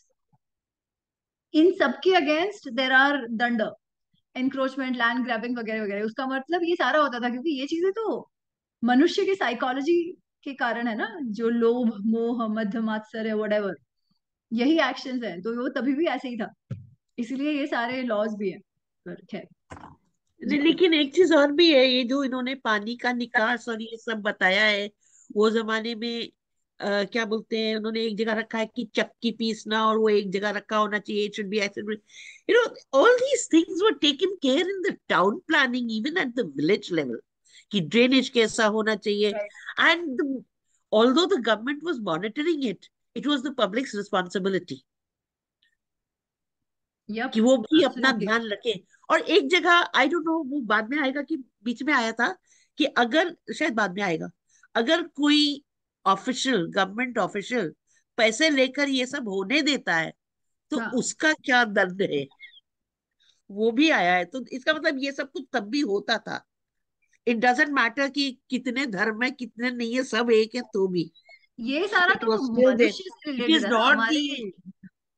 इन सबके अगेंस्ट देर आर दंड। एनक्रोचमेंट, लैंड ग्रैबिंग वगैरह वगैरह, उसका मतलब ये सारा होता था क्योंकि ये चीजें तो मनुष्य के साइकोलॉजी के कारण है ना, जो लोभ मोह मद मात्सर्य वटेवर, यही एक्शंस हैं, तो वो तभी भी ऐसे ही था, इसलिए ये सारे लॉज भी हैं। पर खैर, नहीं, लेकिन एक चीज और भी है, ये जो इन्होंने पानी का निकास और ये सब बताया है, वो जमाने में क्या बोलते हैं, उन्होंने एक जगह रखा है कि चक्की पीसना, और वो एक जगह रखा होना चाहिए, इट शुड बी ऐसे, you know, all these things were taken care in the town planning, even at the village level, कि ड्रेनेज कैसा होना चाहिए। And although the government was monitoring it, it was the public's responsibility yup, कि वो भी अपना एब्सोल्युटली। ध्यान रखे। और एक जगह, आई डोंट नो वो बाद में आएगा कि बीच में आया था, कि अगर, शायद बाद में आएगा, अगर कोई ऑफिशियल, गवर्नमेंट ऑफिशियल पैसे लेकर ये सब होने देता है, तो हाँ, उसका क्या दंड है, वो भी आया है। तो इसका मतलब ये सब कुछ तब भी होता था। इट डजेंट मैटर कि कितने धर्म है कितने नहीं है, सब एक है तो भी, ये सारा इट तो वाज स्टिल देयर। मनुष्य से इट रिलेटेड इज है ना, नॉट दी,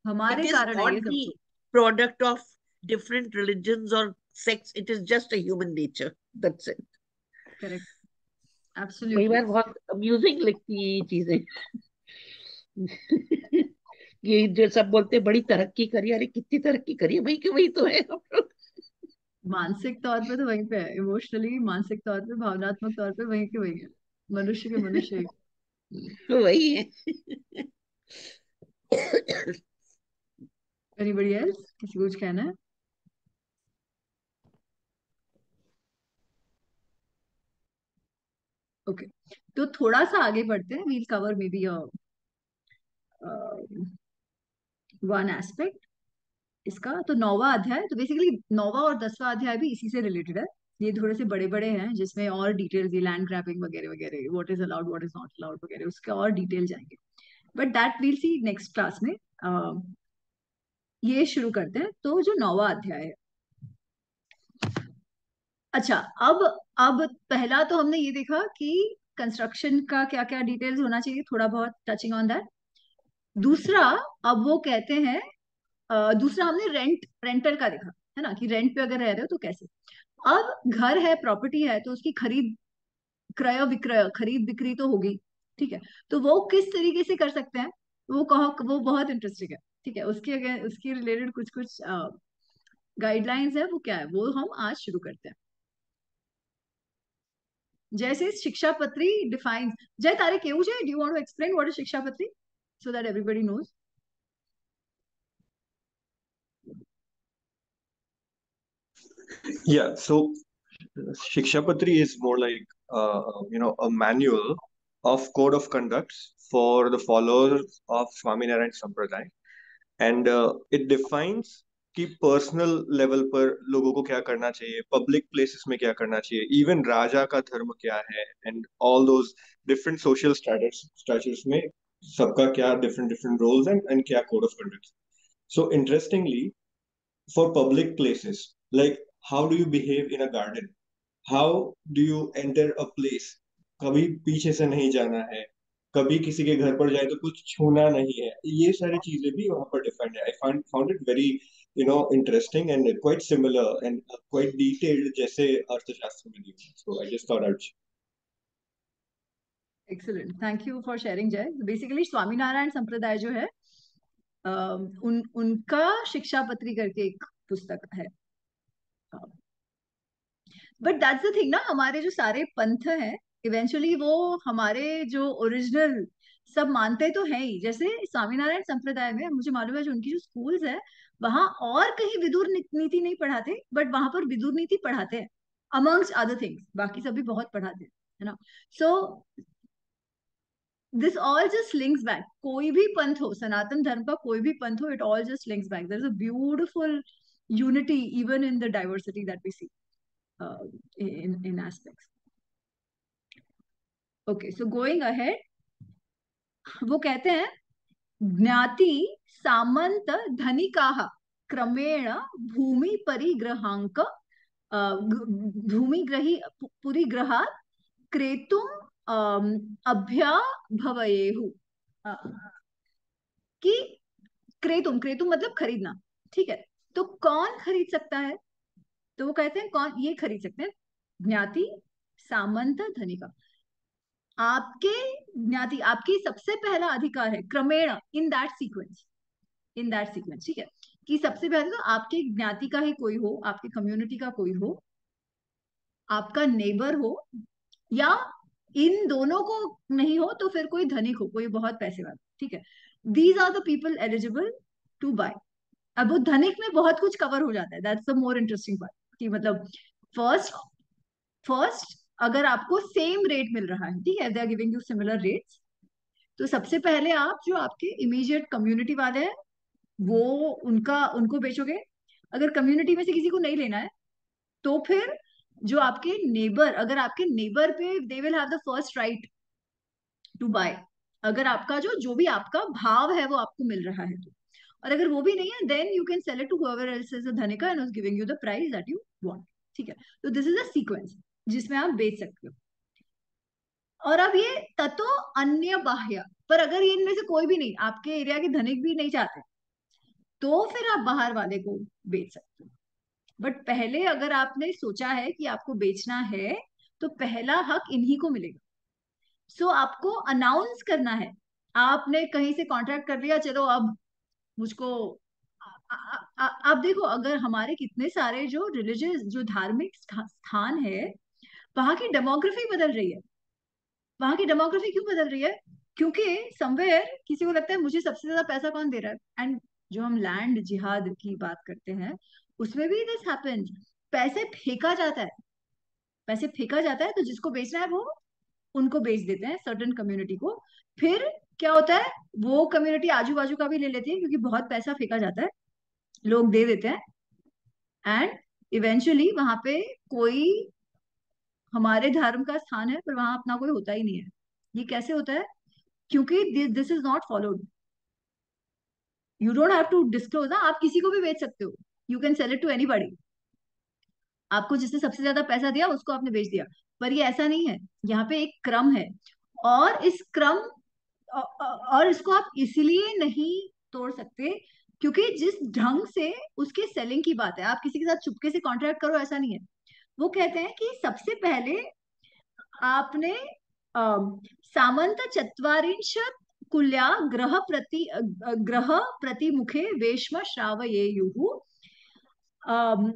हमारे it हमारे is कारण है not ये सब the तो। product of different religions or sects, it is just a human nature, that's it। Correct, कई एब्सोल्युटली। बार बहुत अम्यूजिंग लगती है ये चीजें। ये जो सब बोलते हैं बड़ी तरक्की करी, अरे कितनी तरक्की करी है भाई, कि वही तो है हम लोग। मानसिक तौर पे तो वहीं पे है, इमोशनली, मानसिक तौर पे, भावनात्मक तौर पे वहीं के वहीं है, मनुष्य के मनुष्य ही। वही है। एनीबडी एल्स, किसी को कुछ कहना है? ओके, तो थोड़ा सा आगे बढ़ते हैं, we'll cover maybe one aspect इसका। तो नौवा अध्याय, तो बेसिकली नौवा और 10वां अध्याय भी इसी से रिलेटेड है। ये थोड़े से बड़े बड़े हैं जिसमें और डिटेल्स, ये लैंड ग्रैबिंग वगैरह वगैरह, what is allowed what is not allowed वगैरह, उसके और डिटेल जाएंगे, but that we'll see next class में। ये शुरू करते हैं, तो जो नौवा अध्याय है। अच्छा, अब पहला तो हमने ये देखा कि कंस्ट्रक्शन का क्या क्या डिटेल्स होना चाहिए, थोड़ा बहुत टचिंग ऑन दैट। दूसरा, अब वो कहते हैं, दूसरा हमने रेंटल का देखा, है ना, कि रेंट पे अगर रह रहे हो तो कैसे। अब घर है, प्रॉपर्टी है, तो उसकी खरीद, क्रय विक्रय, खरीद बिक्री तो होगी, ठीक है। तो वो किस तरीके से कर सकते हैं, वो कहो, वो बहुत इंटरेस्टिंग है, ठीक है। उसके अगर उसके रिलेटेड कुछ कुछ गाइडलाइंस है, वो क्या है, वो हम आज शुरू करते हैं। जैसे शिक्षा पत्री डिफाइंस, जय तारे केहू जय, do you want to explain what is Shikshapatri so that everybody knows? Yeah, so Shikshapatri is more like a manual of code of conducts for the followers of Swaminarayan Sampradaya, and it defines कि पर्सनल लेवल पर लोगों को क्या करना चाहिए, पब्लिक प्लेसेस में क्या करना चाहिए, इवन राजा का धर्म क्या है, and all those different social status में सबका क्या डिफरेंट डिफरेंट रोल्स एंड क्या code of conduct. So interestingly, for public places, like how do you behave in a garden, how do you enter a place, कभी पीछे से नहीं जाना है, कभी किसी के घर पर जाए तो कुछ छूना नहीं है, ये सारी चीजें भी वहां पर डिफाइंड है. I found it very interesting and quite similar and quite detailed जैसे अर्थशास्त्र में दी. So I just thought out. Excellent, thank you for sharing Jay. Basically Swaminarayan संप्रदाय जो है, उनका शिक्षा पत्री करके एक पुस्तक है। बट दैट्स द थिंग ना, हमारे जो सारे पंथ हैं, इवेंचुअली वो हमारे जो ओरिजिनल सब मानते तो है ही। जैसे स्वामीनारायण संप्रदाय में मुझे मालूम है, जो उनकी जो स्कूल्स है, वहां और कहीं विदुर नीति नहीं पढ़ाते, बट वहां पर विदुर नीति पढ़ाते हैं, अमंग्स अदर थिंग्स, बाकी सब भी बहुत पढ़ाते हैं, है ना। So this all just links back, कोई भी पंथ हो, सनातन धर्म का कोई भी पंथ हो, it all just links back, there is a beautiful unity even in the diversity that we see in aspects. Okay, so going ahead, वो कहते हैं, ज्ञाति सामंत धनिकाः क्रमेण भूमि परिग्रहांक, भूमिग्रही पुरिग्रहात् क्रेतुम अभ्यभवयेहु, कि क्रेतुम, क्रेतुम मतलब खरीदना, ठीक है। तो कौन खरीद सकता है, तो वो कहते हैं कौन ये खरीद सकते हैं, ज्ञाति सामंत धनिका। आपके ज्ञाति, आपकी सबसे पहला अधिकार है, क्रमेण, in that sequence, in that sequence, ठीक है। कि सबसे पहले तो आपके ज्ञाति का ही कोई हो, आपके कम्युनिटी का कोई हो, आपका नेबर हो, या इन दोनों को नहीं हो तो फिर कोई धनिक हो, कोई बहुत पैसे वाला, ठीक है। These are the people eligible to buy. अब वो धनिक में बहुत कुछ कवर हो जाता है, that's the more interesting part, कि मतलब फर्स्ट फर्स्ट अगर आपको सेम रेट मिल रहा है, ठीक है, they are giving you similar rates, तो सबसे पहले आप जो आपके इमीडिएट कम्युनिटी वाले हैं, वो उनको बेचोगे। अगर कम्युनिटी में से किसी को नहीं लेना है, तो फिर जो आपके नेबर, अगर आपके नेबर पे, they will have the first right to buy, अगर आपका जो जो भी आपका भाव है वो आपको मिल रहा है तो। और अगर वो भी नहीं है, then you can sell it to whoever else is a धनिका and is giving you the price that you want, ठीक है। तो दिस इज अ सीक्वेंस जिसमें आप बेच सकते हो। और अब ये ततो अन्य बाह्य, पर अगर ये इनमें से कोई भी नहीं, आपके एरिया के धनिक भी नहीं चाहते, तो फिर आप बाहर वाले को बेच सकते हो। बट पहले अगर आपने सोचा है कि आपको बेचना है, तो पहला हक इन्हीं को मिलेगा। सो आपको अनाउंस करना है, आपने कहीं से कॉन्ट्रैक्ट कर लिया, चलो अब मुझको आप देखो, अगर हमारे कितने सारे जो रिलीजियस, जो धार्मिक स्थान है, वहां की डेमोग्राफी बदल रही है। वहां की डेमोग्राफी क्यों बदल रही है? क्योंकि समवेयर किसी को लगता है मुझे सबसे ज्यादा पैसा कौन दे रहा है। एंड जो हम लैंड जिहाद की बात करते हैं, उसमें भी दिस हैपेंस। पैसे फेंका जाता है, पैसे फेंका जाता है, तो जिसको बेचना है वो उनको बेच देते हैं, सर्टेन कम्युनिटी को। फिर क्या होता है, वो कम्युनिटी आजू बाजू का भी ले लेती है, क्योंकि बहुत पैसा फेंका जाता है, लोग दे देते हैं। एंड इवेंचुअली वहां पे कोई हमारे धर्म का स्थान है, पर वहां अपना कोई होता ही नहीं है। ये कैसे होता है? क्योंकि this is not followed. You don't have to disclose ना, आप किसी को भी बेच सकते हो। You can sell it to anybody. आपको जिसने सबसे ज्यादा पैसा दिया उसको आपने बेच दिया। पर ये ऐसा नहीं है, यहाँ पे एक क्रम है। और इस क्रम और इसको आप इसलिए नहीं तोड़ सकते, क्योंकि जिस ढंग से उसके सेलिंग की बात है, आप किसी के साथ चुपके से कॉन्ट्रैक्ट करो ऐसा नहीं है। वो कहते हैं कि सबसे पहले आपने सामंत चत्वारिंशत् कुल्या ग्रह प्रतिमुखे वेश्म श्रावयेयुः। अम,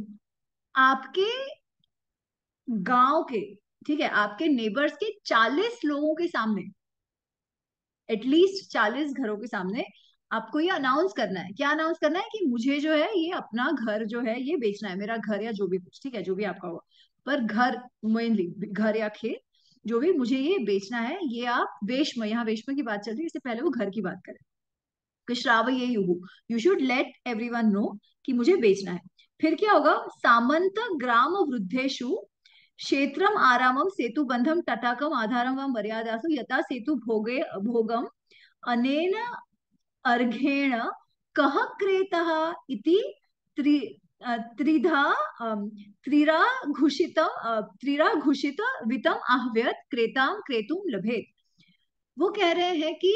आपके गांव के, ठीक है, आपके नेबर्स के 40 लोगों के सामने, एटलीस्ट 40 घरों के सामने आपको ये अनाउंस करना है। क्या अनाउंस करना है? कि मुझे जो है ये अपना घर जो है ये बेचना है, मेरा घर या जो भी कुछ, ठीक है, जो भी आपका हो। पर घर, मेनली घर या खेत, जो भी मुझे ये बेचना है, ये आप वेश्म, यहाँ वेश्म की बात चल रही है, इससे पहले वो घर की बात करें कि श्राव ये you should let everyone know कि मुझे बेचना है। फिर क्या होगा? सामंत ग्राम वृद्धेशु क्षेत्रम आरामम सेतु बंधम तटाकम आधारम व मर्यादासु यथा सेतु भोगे भोगम अनेन अर्घेण कः क्रेतः इति त्रि त्रिधा त्रिराघुषित वितम आहव्यत क्रेताम क्रेतुम लभेत। वो कह रहे हैं कि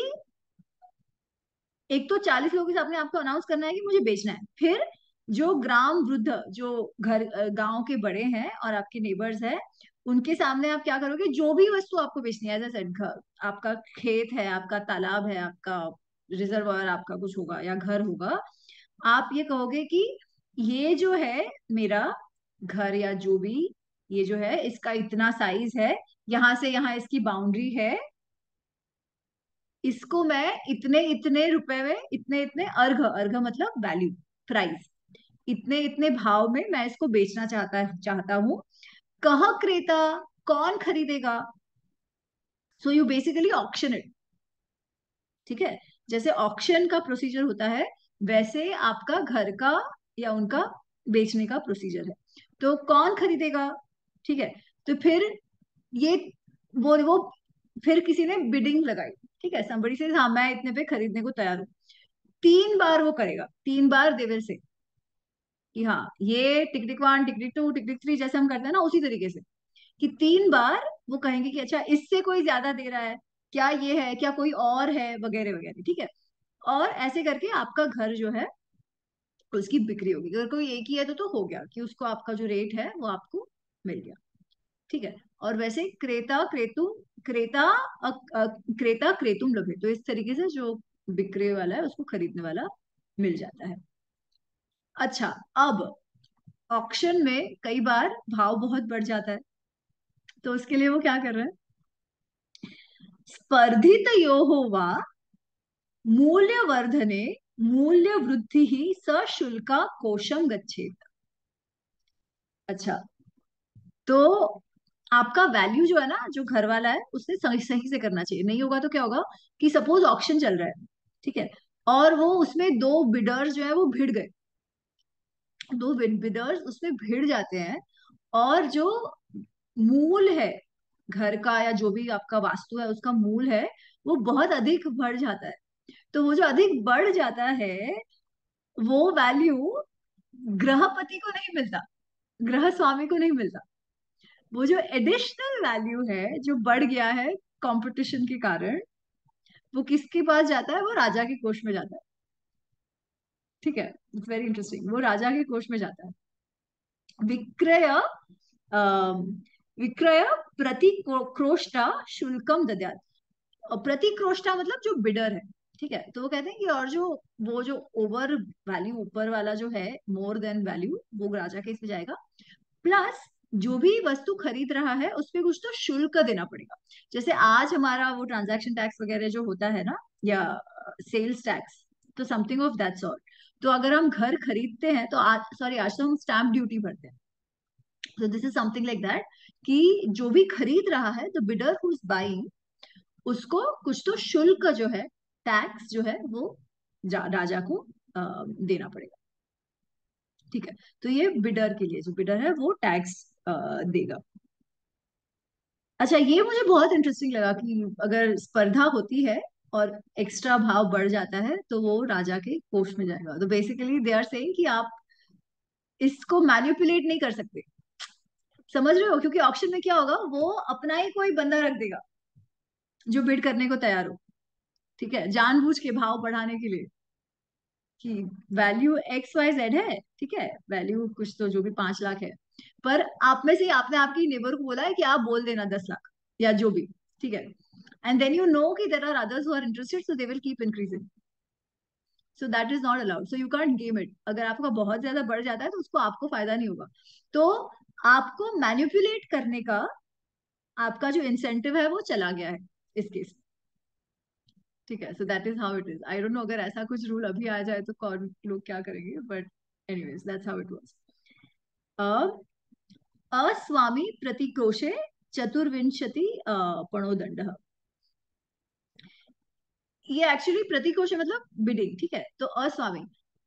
एक तो 40 लोगों के सामने आपको अनाउंस करना है कि मुझे बेचना है। फिर जो ग्राम वृद्ध, जो घर गांव के बड़े हैं और आपके नेबर्स हैं, उनके सामने आप क्या करोगे? जो भी वस्तु आपको बेचनी है, जैसे घर, आपका खेत है, आपका तालाब है, आपका रिजर्वायर, आपका कुछ होगा या घर होगा, आप ये कहोगे कि ये जो है मेरा घर या जो भी, ये जो है इसका इतना साइज है, यहाँ से यहाँ इसकी बाउंड्री है, इसको मैं इतने इतने रुपए में, इतने इतने अर्घ, अर्घ मतलब वैल्यू, प्राइस, इतने इतने भाव में मैं इसको बेचना चाहता हूँ। कह क्रेता, कौन खरीदेगा? So you basically auction it. ठीक है, जैसे ऑक्शन का प्रोसीजर होता है, वैसे आपका घर का या उनका बेचने का प्रोसीजर है। तो कौन खरीदेगा? ठीक है, तो फिर ये वो फिर किसी ने बिडिंग लगाई, ठीक है, somebody से, हाँ मैं इतने पे खरीदने को तैयार हूँ। 3 बार वो करेगा, 3 बार दे विल से कि हाँ ये टिक टिक 1, टिक टिक 2, टिक टिक 3, जैसे हम करते हैं ना, उसी तरीके से कि 3 बार वो कहेंगे कि अच्छा इससे कोई ज्यादा दे रहा है क्या, ये है क्या, कोई और है, वगैरह वगैरह, ठीक है। और ऐसे करके आपका घर जो है उसकी बिक्री होगी। अगर कोई एक ही है तो हो गया कि उसको आपका जो रेट है वो आपको मिल गया, ठीक है। और वैसे क्रेता क्रेता क्रेतुम लभे, तो इस तरीके से जो बिक्री वाला है उसको खरीदने वाला मिल जाता है। अच्छा, अब ऑक्शन में कई बार भाव बहुत बढ़ जाता है, तो उसके लिए वो क्या कर रहे हैं? स्पर्धितयोः वा मूल्यवर्धने मूल्य वृद्धि ही सशुल्का कोशम गच्छेत। अच्छा, तो आपका वैल्यू जो है ना, जो घर वाला है उसने सही सही से करना चाहिए। नहीं होगा तो क्या होगा कि सपोज ऑक्शन चल रहा है, ठीक है, और वो उसमें दो बिडर्स जो है वो भिड़ गए, दो बिडर्स उसमें भिड़ जाते हैं, और जो मूल है घर का या जो भी आपका वास्तु है उसका मूल है, वो बहुत अधिक बढ़ जाता है। तो वो जो अधिक बढ़ जाता है, वो वैल्यू गृहपति को नहीं मिलता, गृह स्वामी को नहीं मिलता। वो जो एडिशनल वैल्यू है जो बढ़ गया है कंपटीशन के कारण, वो किसके पास जाता है? वो राजा के कोष में जाता है। ठीक है, इट्स वेरी इंटरेस्टिंग, वो राजा के कोष में जाता है। विक्रय विक्रय प्रति क्रोष्टा शुल्कम दद्यात्। प्रति क्रोष्टा मतलब जो बिडर है, ठीक है, तो वो कहते हैं कि और जो वो जो ओवर वैल्यू ऊपर वाला जो है, मोर देन वैल्यू, वो राजा के इसमें जाएगा। प्लस जो भी वस्तु खरीद रहा है उस पे कुछ तो शुल्क देना पड़ेगा। जैसे आज हमारा वो ट्रांजैक्शन टैक्स वगैरह जो होता है ना, या सेल्स टैक्स, तो समथिंग ऑफ दैट सॉर्ट। तो अगर हम घर खरीदते हैं तो आज, सॉरी, आज तो हम स्टैम्प ड्यूटी भरते हैं। तो this is something like that, कि जो भी खरीद रहा है, the bidder who is buying, उसको कुछ तो शुल्क जो है, टैक्स जो है, वो राजा को देना पड़ेगा। ठीक है, तो ये बिडर के लिए, जो बिडर है वो टैक्स देगा। अच्छा, ये मुझे बहुत इंटरेस्टिंग लगा कि अगर स्पर्धा होती है और एक्स्ट्रा भाव बढ़ जाता है तो वो राजा के कोष में जाएगा। तो बेसिकली दे आर सेइंग कि आप इसको मैनिपुलेट नहीं कर सकते। समझ रहे हो? क्योंकि ऑक्शन में क्या होगा, वो अपना ही कोई बंदा रख देगा जो बिड करने को तैयार हो। ठीक है, जानबूझ के भाव बढ़ाने के लिए, कि वैल्यू एक्स वाई जेड है, ठीक है, वैल्यू कुछ तो जो भी 5 लाख है, पर आप में से आपने आपकी नेबर को बोला है कि आप बोल देना 10 लाख या जो भी। ठीक है, एंड देन यू नो कि there are others who are interested, so they will keep increasing. So that is not allowed, so you can't game it. अगर आपका बहुत ज्यादा बढ़ जाता है तो उसको आपको फायदा नहीं होगा। तो आपको मैनिपुलेट करने का आपका जो इंसेंटिव है वो चला गया है इस केस में। ठीक है, सो that is how it is. I don't know अगर ऐसा कुछ रूल अभी आ जाए तो कौन लोग क्या करेंगे, but anyways that's how it was. अस्वामी प्रतिक्रोशे चतुर्विंशति पणोदंड। ये एक्चुअली प्रतिकोश है, मतलब बिडिंग। ठीक है, तो अस्वामी,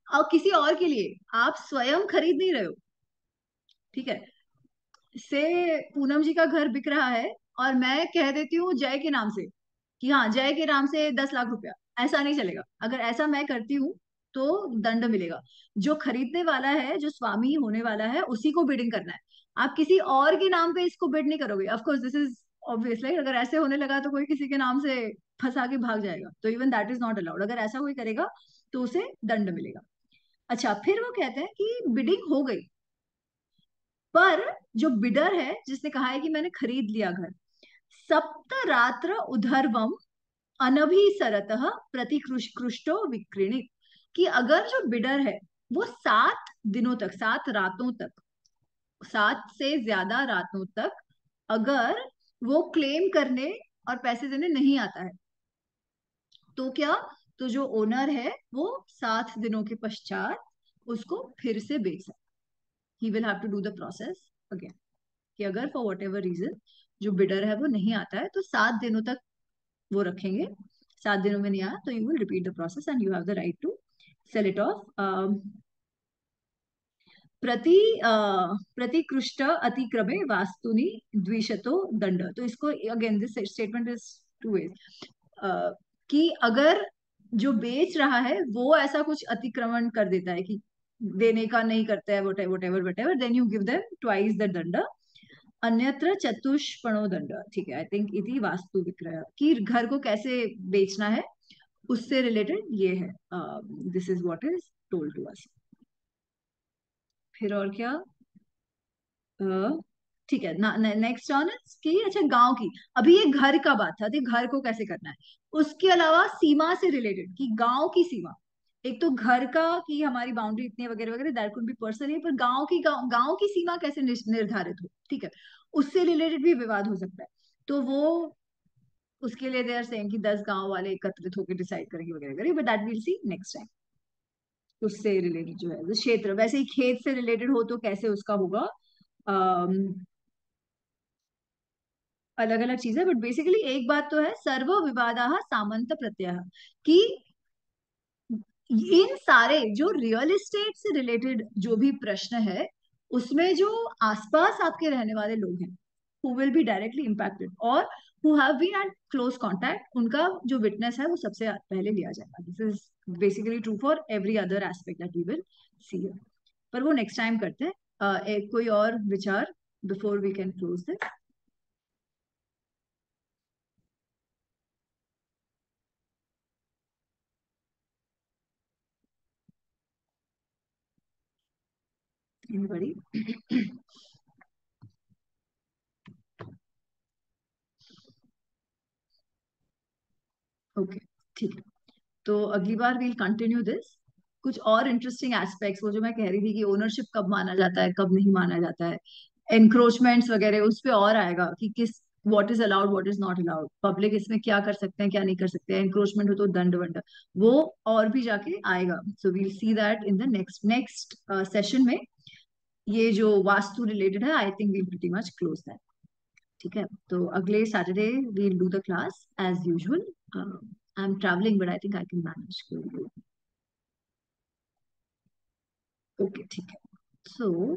और किसी और के लिए, आप स्वयं खरीद नहीं रहे हो। ठीक है, से पूनम जी का घर बिक रहा है और मैं कह देती हूँ जय के नाम से कि हाँ, जय के नाम से 10 लाख रुपया, ऐसा नहीं चलेगा। अगर ऐसा मैं करती हूँ तो दंड मिलेगा। जो खरीदने वाला है, जो स्वामी होने वाला है, उसी को बिडिंग करना है। आप किसी और के नाम पे इसको बिड नहीं करोगे। Of course this is obviously, अगर ऐसे होने लगा तो कोई किसी के नाम से फंसा के भाग जाएगा, तो even that is not allowed. अगर ऐसा कोई करेगा तो उसे दंड मिलेगा। अच्छा, फिर वो कहते हैं कि बिडिंग हो गई, पर जो बिडर है, जिसने कहा है कि मैंने खरीद लिया घर, सप्तरात्र उधर्वम अनभिसरतः प्रतिकृष्टो विक्रीणित, कि अगर जो बिडर है वो 7 दिनों तक, 7 रातों तक, 7 से ज्यादा रातों तक अगर वो क्लेम करने और पैसे देने नहीं आता है, तो क्या, तो जो ओनर है वो 7 दिनों के पश्चात उसको फिर से बेच सकता। He will have to do the process again, कि अगर फॉर वट एवर रीजन जो बिडर है वो नहीं आता है तो 7 दिनों तक वो रखेंगे। 7 दिनों में नहीं आया तो you will repeat the process and you have the right to sell it off. प्रति प्रतिकृष्ट अतिक्रमे वास्तुनि द्विशतो दंड। तो इसको again this statement is two ways, कि अगर जो बेच रहा है वो ऐसा कुछ अतिक्रमण कर देता है कि देने का नहीं करता है, whatever, then you give them twice the दंड। अन्यत्र चतुष्पणो दंड। ठीक है, आई थिंक इति वास्तु विक्रय, कि घर को कैसे बेचना है उससे रिलेटेड ये है। This is what is told to us. फिर और क्या? ठीक है ना, नेक्स्ट ऑन इज कि अच्छा, गांव की, अभी ये घर का बात था, तो घर को कैसे करना है। उसके अलावा सीमा से रिलेटेड, कि गांव की सीमा, एक तो घर का कि हमारी बाउंड्री इतनी है वगैरह वगैरह, दैट कुड बी पर्सनल, पर गांव की सीमा कैसे निर्धारित हो, ठीक है, उससे रिलेटेड भी विवाद हो सकता है। तो वो उसके लिए दे आर सेइंग कि 10 गांव वाले एकत्रित होकर डिसाइड करेंगे वगैरह वगैरह, but that will see next time. उससे रिलेटेड जो है, क्षेत्र, वैसे ही खेत से रिलेटेड हो तो कैसे उसका होगा, अलग अलग चीजें। बट बेसिकली एक बात तो है, सर्व विवादाः सामंत प्रत्यय, कि इन सारे जो रियल एस्टेट से रिलेटेड जो भी प्रश्न है, उसमें जो आसपास आपके रहने वाले लोग हैं, who will be directly impacted और who have been at close contact, उनका जो विटनेस है वो सबसे पहले लिया जाएगा। This is basically true for every other aspect that we will see. पर वो नेक्स्ट टाइम करते हैं। एक कोई और विचार before we can close this? Anybody? Okay, ठीक है। तो अगली बार वील कंटिन्यू दिस। कुछ और इंटरेस्टिंग एस्पेक्ट्स, वो जो मैं कह रही थी कि ओनरशिप कब माना जाता है कब नहीं माना जाता है, एनक्रोचमेंट्स वगैरह, उस पे और आएगा कि किस what is allowed what is not allowed, public इसमें क्या कर सकते हैं क्या नहीं कर सकते, एनक्रोचमेंट हो तो दंड वंड, वो और भी जाके आएगा। So we'll see that in the next next session में। ये जो वास्तु रिलेटेड है, I think we'll pretty much close that. ठीक है, तो अगले Saturday we'll do the class as usual. I am travelling but I think I can manage. Okay, ठीक है। सो